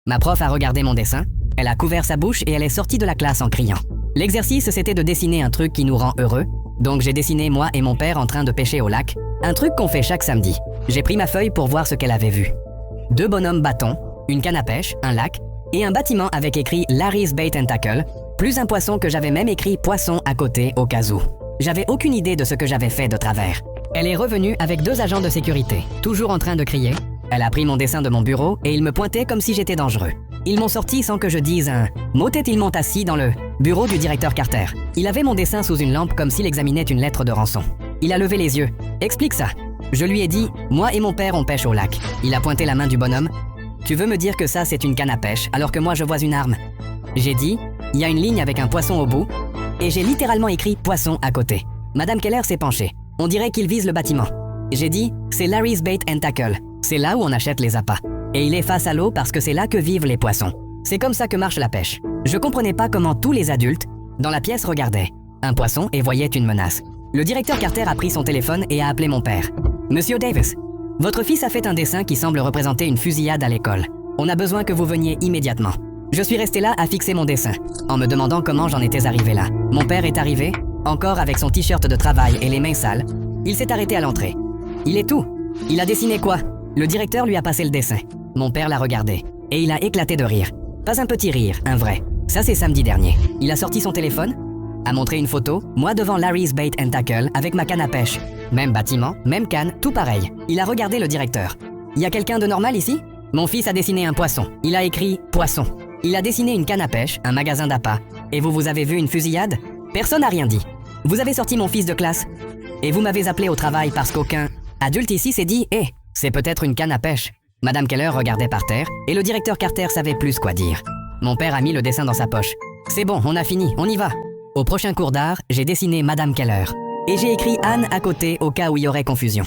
Ma prof a regardé mon dessin, elle a couvert sa bouche et elle est sortie de la classe en criant. L'exercice, c'était de dessiner un truc qui nous rend heureux, donc j'ai dessiné moi et mon père en train de pêcher au lac, un truc qu'on fait chaque samedi. J'ai pris ma feuille pour voir ce qu'elle avait vu. 2 bonhommes bâtons, une canne à pêche, un lac, et un bâtiment avec écrit Larry's Bait and Tackle, plus un poisson que j'avais même écrit poisson à côté au cas où. J'avais aucune idée de ce que j'avais fait de travers. Elle est revenue avec 2 agents de sécurité, toujours en train de crier. Elle a pris mon dessin de mon bureau et ils me pointaient comme si j'étais dangereux. Ils m'ont sorti sans que je dise un mot et ils m'ont assis dans le bureau du directeur Carter. Il avait mon dessin sous une lampe comme s'il examinait une lettre de rançon. Il a levé les yeux. « Explique ça !» Je lui ai dit « Moi et mon père on pêche au lac. » Il a pointé la main du bonhomme. « Tu veux me dire que ça c'est une canne à pêche alors que moi je vois une arme ?» J'ai dit « Il y a une ligne avec un poisson au bout. » Et j'ai littéralement écrit « poisson » à côté. Madame Keller s'est penchée. On dirait qu'il vise le bâtiment. J'ai dit « C'est Larry's Bait and Tackle. C'est là où on achète les appâts. Et il est face à l'eau parce que c'est là que vivent les poissons. C'est comme ça que marche la pêche. » Je comprenais pas comment tous les adultes dans la pièce regardaient un poisson et voyaient une menace. Le directeur Carter a pris son téléphone et a appelé mon père. « Monsieur Davis, votre fils a fait un dessin qui semble représenter une fusillade à l'école. On a besoin que vous veniez immédiatement. » Je suis resté là à fixer mon dessin, en me demandant comment j'en étais arrivé là. Mon père est arrivé, encore avec son t-shirt de travail et les mains sales. Il s'est arrêté à l'entrée. « Il est tout. Il a dessiné quoi ?» Le directeur lui a passé le dessin. Mon père l'a regardé, et il a éclaté de rire. Pas un petit rire, un vrai. Ça c'est samedi dernier. Il a sorti son téléphone, a montré une photo, moi devant Larry's Bait and Tackle avec ma canne à pêche. Même bâtiment, même canne, tout pareil. Il a regardé le directeur. « Y a quelqu'un de normal ici ?» Mon fils a dessiné un poisson. Il a écrit « poisson ». Il a dessiné une canne à pêche, un magasin d'appâts. Et vous avez vu une fusillade? Personne n'a rien dit. Vous avez sorti mon fils de classe. Et vous m'avez appelé au travail parce qu'aucun adulte ici s'est dit « Eh, c'est peut-être une canne à pêche ». Madame Keller regardait par terre et le directeur Carter savait plus quoi dire. Mon père a mis le dessin dans sa poche. « C'est bon, on a fini, on y va ». Au prochain cours d'art, j'ai dessiné Madame Keller. Et j'ai écrit Anne à côté au cas où il y aurait confusion.